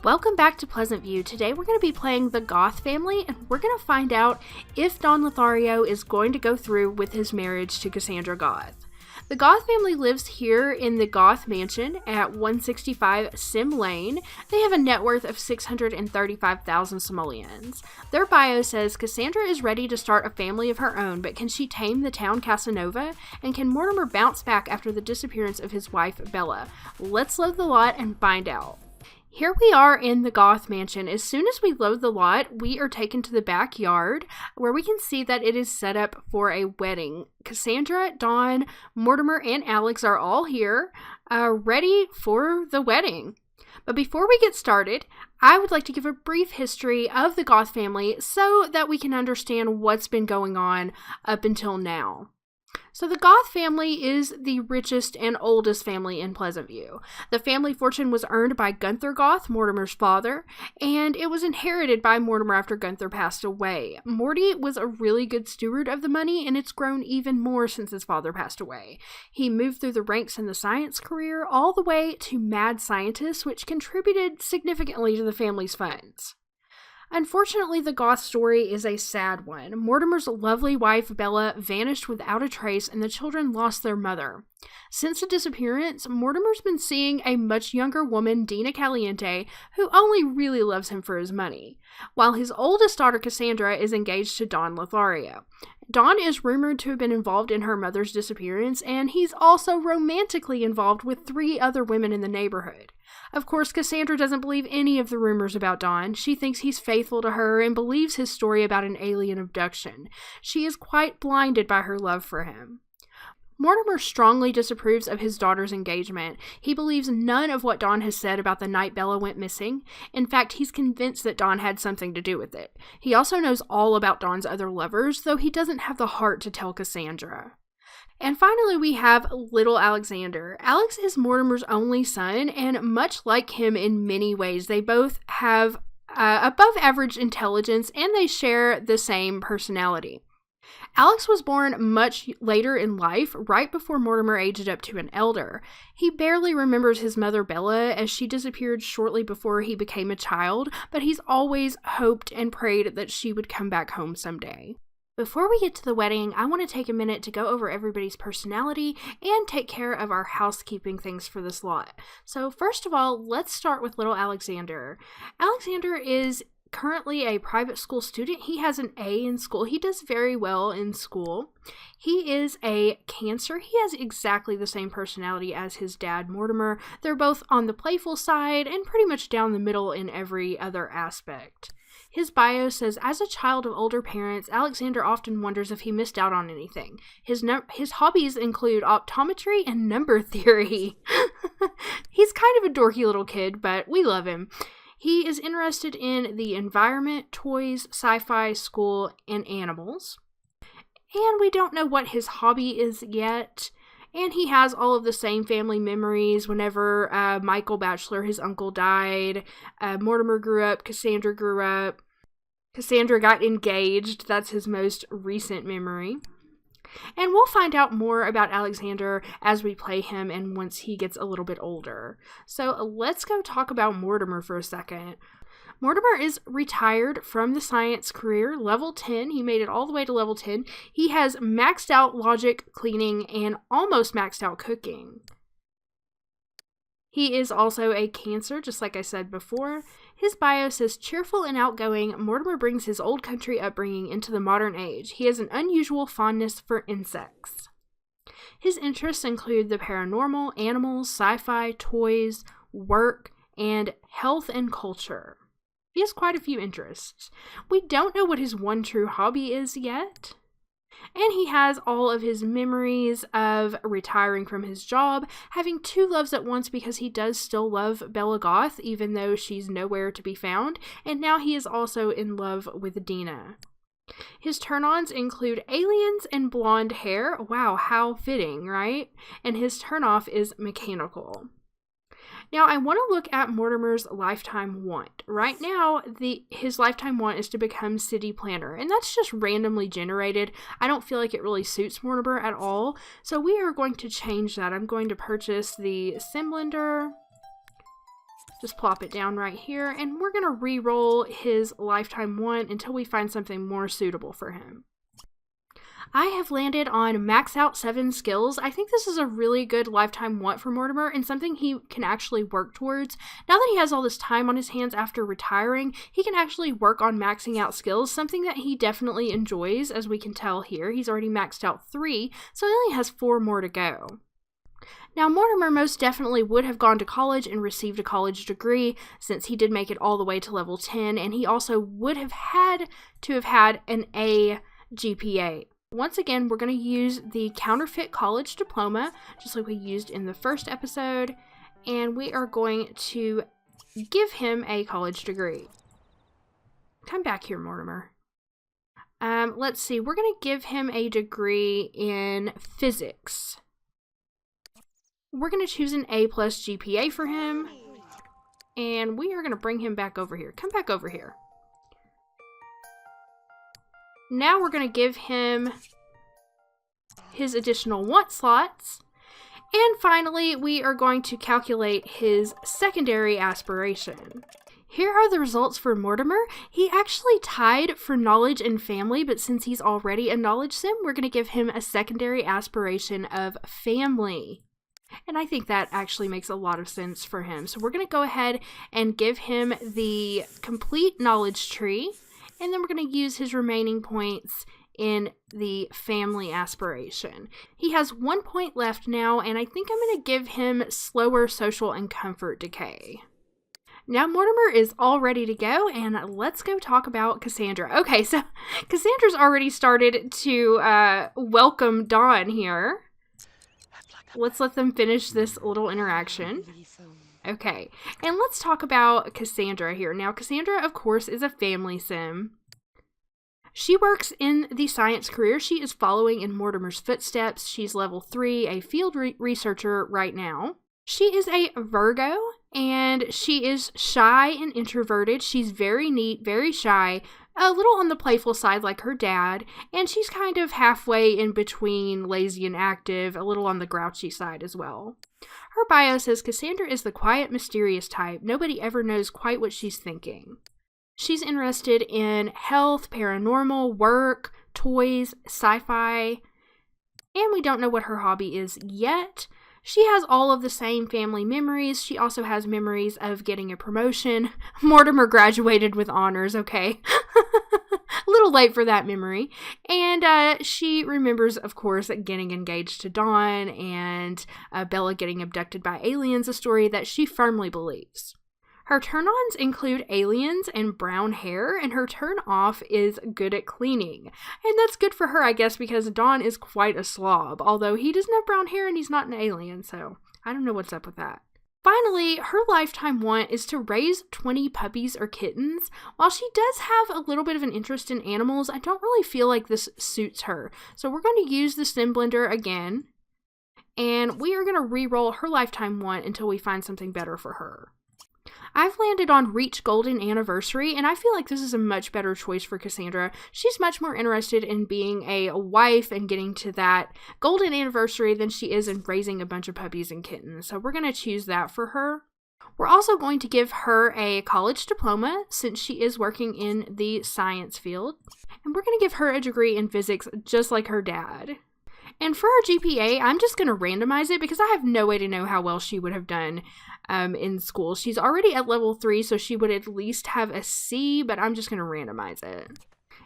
Welcome back to Pleasantview. Today we're going to be playing the Goth family, and we're going to find out if Don Lothario is going to go through with his marriage to Cassandra Goth. The Goth family lives here in the Goth mansion at 165 Sim Lane. They have a net worth of 635,000 simoleons. Their bio says Cassandra is ready to start a family of her own, but can she tame the town Casanova? And can Mortimer bounce back after the disappearance of his wife Bella? Let's load the lot and find out. Here we are in the Goth mansion. As soon as we load the lot, we are taken to the backyard where we can see that it is set up for a wedding. Cassandra, Dawn, Mortimer, and Alex are all here, ready for the wedding. But before we get started, I would like to give a brief history of the Goth family so that we can understand what's been going on up until now. So the Goth family is the richest and oldest family in Pleasantview. The family fortune was earned by Gunther Goth, Mortimer's father, and it was inherited by Mortimer after Gunther passed away. Morty was a really good steward of the money, and it's grown even more since his father passed away. He moved through the ranks in the science career all the way to mad scientist, which contributed significantly to the family's funds. Unfortunately, the Goth story is a sad one. Mortimer's lovely wife, Bella, vanished without a trace, and the children lost their mother. Since the disappearance, Mortimer's been seeing a much younger woman, Dina Caliente, who only really loves him for his money, while his oldest daughter, Cassandra, is engaged to Don Lothario. Don is rumored to have been involved in her mother's disappearance, and he's also romantically involved with 3 other women in the neighborhood. Of course, Cassandra doesn't believe any of the rumors about Don. She thinks he's faithful to her and believes his story about an alien abduction. She is quite blinded by her love for him. Mortimer strongly disapproves of his daughter's engagement. He believes none of what Don has said about the night Bella went missing. In fact, he's convinced that Don had something to do with it. He also knows all about Don's other lovers, though he doesn't have the heart to tell Cassandra. And finally, we have little Alexander. Alex is Mortimer's only son, and much like him in many ways, they both have above average intelligence, and they share the same personality. Alex was born much later in life, right before Mortimer aged up to an elder. He barely remembers his mother Bella, as she disappeared shortly before he became a child, but he's always hoped and prayed that she would come back home someday. Before we get to the wedding, I want to take a minute to go over everybody's personality and take care of our housekeeping things for this lot. So first of all, let's start with little Alexander. Alexander is currently a private school student. He has an A in school. He does very well in school. He is a Cancer. He has exactly the same personality as his dad, Mortimer. They're both on the playful side and pretty much down the middle in every other aspect. His bio says, as a child of older parents, Alexander often wonders if he missed out on anything. His hobbies include optometry and number theory. He's kind of a dorky little kid, but we love him. He is interested in the environment, toys, sci-fi, school, and animals. And we don't know what his hobby is yet. And he has all of the same family memories. Whenever Michael Batchelor, his uncle, died, Mortimer grew up, Cassandra grew up, Cassandra got engaged. That's his most recent memory. And we'll find out more about Alexander as we play him and once he gets a little bit older. So let's go talk about Mortimer for a second. Mortimer is retired from the science career, level 10. He made it all the way to level 10. He has maxed out logic, cleaning, and almost maxed out cooking. He is also a Cancer, just like I said before. His bio says, cheerful and outgoing, Mortimer brings his old country upbringing into the modern age. He has an unusual fondness for insects. His interests include the paranormal, animals, sci-fi, toys, work, and health and culture. He has quite a few interests. We don't know what his one true hobby is yet. And he has all of his memories of retiring from his job, having 2 loves at once because he does still love Bella Goth, even though she's nowhere to be found, and now he is also in love with Dina. His turn-ons include aliens and blonde hair. Wow, how fitting, right? And his turn-off is mechanical. Now, I want to look at Mortimer's lifetime want. Right now, his lifetime want is to become city planner, and that's just randomly generated. I don't feel like it really suits Mortimer at all, so we are going to change that. I'm going to purchase the Simlander, Just plop it down right here, and we're going to re-roll his lifetime 1 until we find something more suitable for him. I have landed on max out 7 skills. I think this is a really good lifetime want for Mortimer and something he can actually work towards. Now that he has all this time on his hands after retiring, he can actually work on maxing out skills, something that he definitely enjoys, as we can tell here. He's already maxed out 3, so he only has 4 more to go. Now, Mortimer most definitely would have gone to college and received a college degree since he did make it all the way to level 10, and he also would have had to have had an A GPA. Once again, we're going to use the Counterfeit college diploma, just like we used in the first episode, and we are going to give him a college degree. Come back here, Mortimer. Let's see, we're going to give him a degree in physics. We're going to choose an A+ GPA for him, and we are going to bring him back over here. Come back over here. Now we're going to give him his additional want slots. And finally, we are going to calculate his secondary aspiration. Here are the results for Mortimer. He actually tied for knowledge and family, but since he's already a knowledge sim, we're going to give him a secondary aspiration of family. And I think that actually makes a lot of sense for him. So we're going to go ahead and give him the complete knowledge tree. And then we're going to use his remaining points in the family aspiration. He has 1 point left now, and I think I'm going to give him slower social and comfort decay. Now Mortimer is all ready to go, and let's go talk about Cassandra. Okay, so Cassandra's already started to welcome Dawn here. Let's let them finish this little interaction. Okay, and let's talk about Cassandra here. Now, Cassandra, of course, is a family sim. She works in the science career. She is following in Mortimer's footsteps. She's level 3, a field researcher right now. She is a Virgo, and she is shy and introverted. She's very neat, very shy, a little on the playful side like her dad, and she's kind of halfway in between lazy and active, a little on the grouchy side as well. Her bio says Cassandra is the quiet, mysterious type. Nobody ever knows quite what she's thinking. She's interested in health, paranormal, work, toys, sci-fi, and we don't know what her hobby is yet. She has all of the same family memories. She also has memories of getting a promotion. Mortimer graduated with honors, okay? A little late for that memory. And she remembers, of course, getting engaged to Dawn and Bella getting abducted by aliens, a story that she firmly believes. Her turn-ons include aliens and brown hair, and her turn-off is good at cleaning. And that's good for her, I guess, because Dawn is quite a slob, although he doesn't have brown hair and he's not an alien, so I don't know what's up with that. Finally, her lifetime want is to raise 20 puppies or kittens. While she does have a little bit of an interest in animals, I don't really feel like this suits her. So we're going to use the Sim Blender again, and we are going to re-roll her lifetime want until we find something better for her. I've landed on Reach Golden Anniversary, and I feel like this is a much better choice for Cassandra. She's much more interested in being a wife and getting to that golden anniversary than she is in raising a bunch of puppies and kittens, so we're going to choose that for her. We're also going to give her a college diploma since she is working in the science field, and we're going to give her a degree in physics just like her dad. And for her GPA, I'm just going to randomize it because I have no way to know how well she would have done in school. She's already at level 3, so she would at least have a C, but I'm just going to randomize it.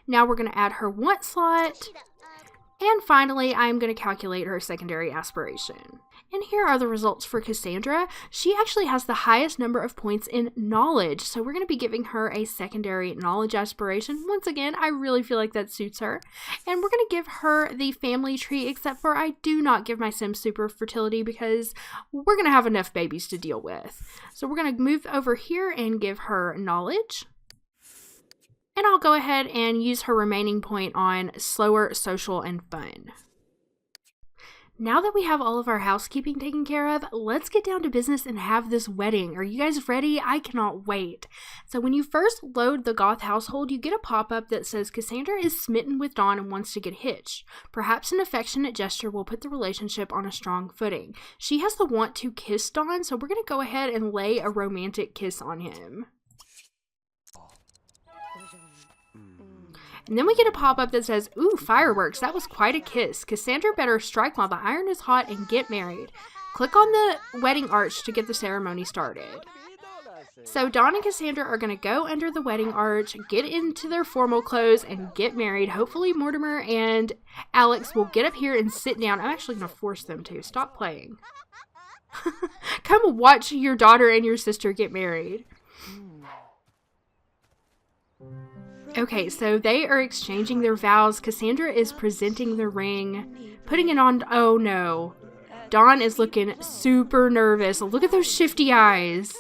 Now we're going to add her want slot. And finally, I'm going to calculate her secondary aspiration. And here are the results for Cassandra. She actually has the highest number of points in knowledge, so we're going to be giving her a secondary knowledge aspiration. Once again, I really feel like that suits her. And we're going to give her the family tree, except for I do not give my Sim super fertility because we're going to have enough babies to deal with. So we're going to move over here and give her knowledge. And I'll go ahead and use her remaining point on slower, social, and fun. Now that we have all of our housekeeping taken care of, let's get down to business and have this wedding. Are you guys ready? I cannot wait. So when you first load the Goth household, you get a pop-up that says Cassandra is smitten with Dawn and wants to get hitched. Perhaps an affectionate gesture will put the relationship on a strong footing. She has the want to kiss Dawn, so we're going to go ahead and lay a romantic kiss on him. And then we get a pop-up that says, ooh, fireworks, that was quite a kiss. Cassandra better strike while the iron is hot and get married. Click on the wedding arch to get the ceremony started. So Dawn and Cassandra are going to go under the wedding arch, get into their formal clothes, and get married. Hopefully Mortimer and Alex will get up here and sit down. I'm actually going to force them to. Stop playing. Come watch your daughter and your sister get married. Okay, so they are exchanging their vows. Cassandra is presenting the ring, putting it on. Oh no. Dawn is looking super nervous. Look at those shifty eyes.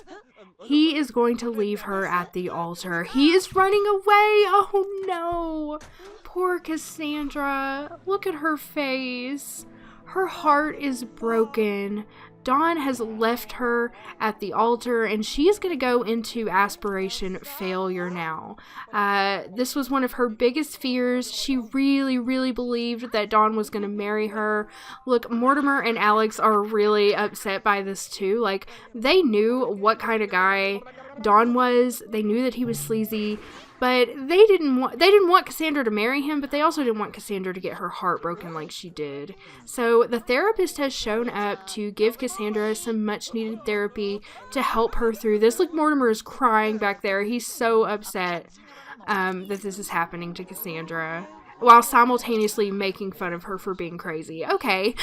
He is going to leave her at the altar. He is running away. Oh no. Poor Cassandra. Look at her face. Her heart is broken. Dawn has left her at the altar, and she is going to go into Aspiration failure now. This was one of her biggest fears. She really, really believed that Dawn was going to marry her. Look, Mortimer and Alex are really upset by this too. Like, they knew what kind of guy Dawn was. They knew that he was sleazy. But they didn't want Cassandra to marry him, but they also didn't want Cassandra to get her heart broken like she did. So the therapist has shown up to give Cassandra some much needed therapy to help her through this. Look, Mortimer is crying back there. He's so upset that this is happening to Cassandra, while simultaneously making fun of her for being crazy. Okay.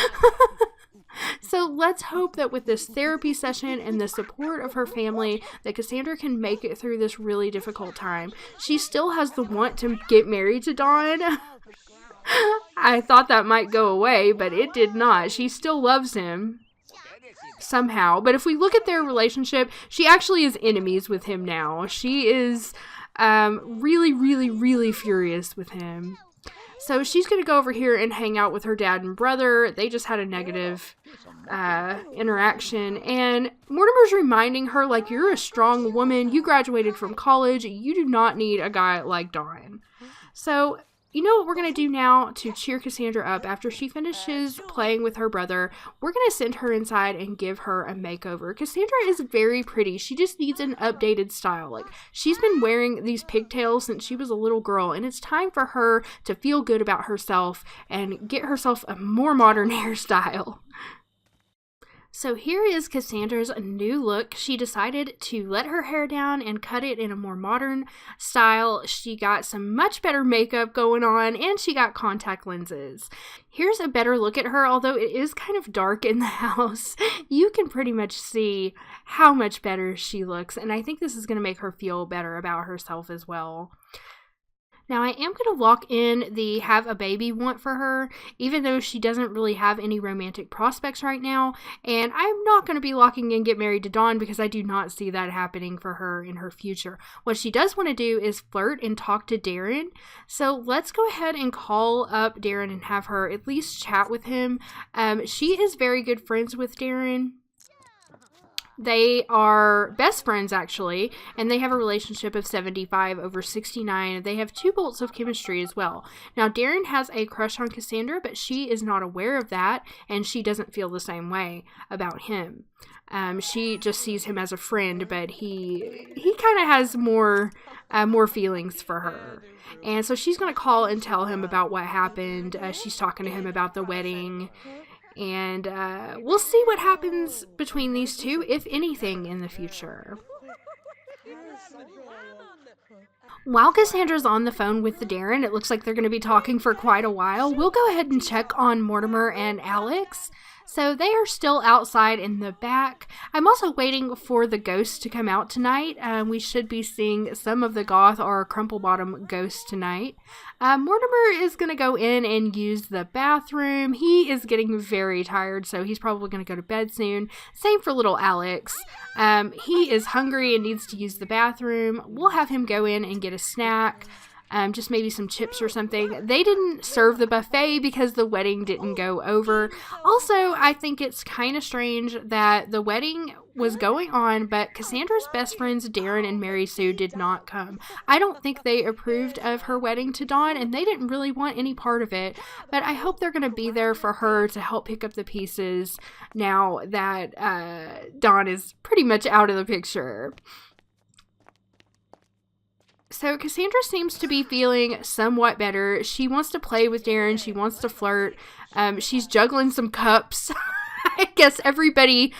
So let's hope that with this therapy session and the support of her family, that Cassandra can make it through this really difficult time. She still has the want to get married to Dawn. I thought that might go away, but it did not. She still loves him somehow. But if we look at their relationship, she actually is enemies with him now. She is really, really, really furious with him. So she's going to go over here and hang out with her dad and brother. They just had a negative interaction. And Mortimer's reminding her, like, you're a strong woman. You graduated from college. You do not need a guy like Dawn. So you know what we're going to do now to cheer Cassandra up after she finishes playing with her brother? We're going to send her inside and give her a makeover. Cassandra is very pretty. She just needs an updated style. Like, she's been wearing these pigtails since she was a little girl, and it's time for her to feel good about herself and get herself a more modern hairstyle. So here is Cassandra's new look. She decided to let her hair down and cut it in a more modern style. She got some much better makeup going on, and she got contact lenses. Here's a better look at her, although it is kind of dark in the house. You can pretty much see how much better she looks, and I think this is going to make her feel better about herself as well. Now, I am going to lock in the have a baby want for her, even though she doesn't really have any romantic prospects right now. And I'm not going to be locking in get married to Dawn because I do not see that happening for her in her future. What she does want to do is flirt and talk to Darren. So let's go ahead and call up Darren and have her at least chat with him. She is very good friends with Darren. They are best friends, actually, and they have a relationship of 75/69. They have 2 bolts of chemistry as well. Now, Darren has a crush on Cassandra, but she is not aware of that, and she doesn't feel the same way about him. She just sees him as a friend, but he kind of has more feelings for her. And so she's going to call and tell him about what happened. She's talking to him about the wedding. And we'll see what happens between these two, if anything, in the future. While Cassandra's on the phone with the Darren, it looks like they're going to be talking for quite a while. We'll go ahead and check on Mortimer and Alex. So they are still outside in the back. I'm also waiting for the ghosts to come out tonight. We should be seeing some of the Goth or Crumple Bottom ghosts tonight. Mortimer is going to go in and use the bathroom. He is getting very tired, so he's probably going to go to bed soon. Same for little Alex. He is hungry and needs to use the bathroom. We'll have him go in and get a snack. just maybe some chips or something. They didn't serve the buffet because the wedding didn't go over. Also, I think it's kind of strange that the wedding was going on, but Cassandra's best friends Darren and Mary Sue did not come. I don't think they approved of her wedding to Dawn, and they didn't really want any part of it, but I hope they're going to be there for her to help pick up the pieces now that Dawn is pretty much out of the picture. So Cassandra seems to be feeling somewhat better. She wants to play with Darren. She wants to flirt. She's juggling some cups. I guess everybody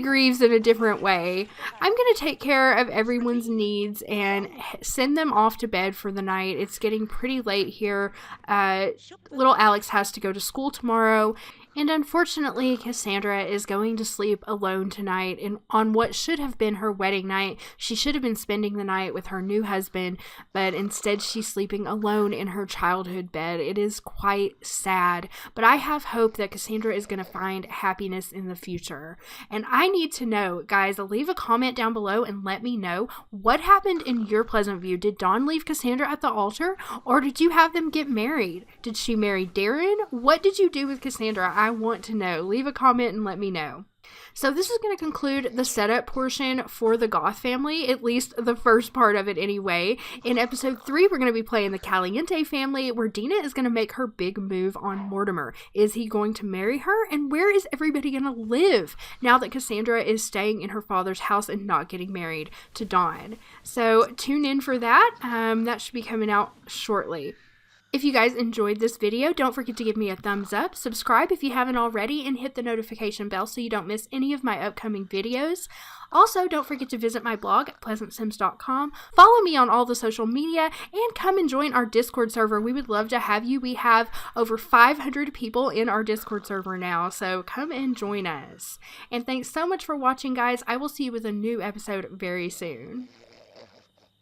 grieves in a different way. I'm going to take care of everyone's needs and send them off to bed for the night. It's getting pretty late here. Little Alex has to go to school tomorrow. And unfortunately, Cassandra is going to sleep alone tonight on what should have been her wedding night. She should have been spending the night with her new husband, but instead she's sleeping alone in her childhood bed. It is quite sad, but I have hope that Cassandra is going to find happiness in the future. And I need to know, guys, leave a comment down below and let me know what happened in your Pleasantview. Did Dawn leave Cassandra at the altar, or did you have them get married? Did she marry Darren? What did you do with Cassandra? I want to know. Leave a comment and let me know. So this is going to conclude the setup portion for the Goth family, at least the first part of it anyway. In episode 3, we're going to be playing the Caliente family, where Dina is going to make her big move on Mortimer. Is he going to marry her? And where is everybody going to live now that Cassandra is staying in her father's house and not getting married to Dawn? So tune in for that. That should be coming out shortly. If you guys enjoyed this video, don't forget to give me a thumbs up, subscribe if you haven't already, and hit the notification bell so you don't miss any of my upcoming videos. Also, don't forget to visit my blog at PleasantSims.com, follow me on all the social media, and come and join our Discord server. We would love to have you. We have over 500 people in our Discord server now, so come and join us. And thanks so much for watching, guys. I will see you with a new episode very soon.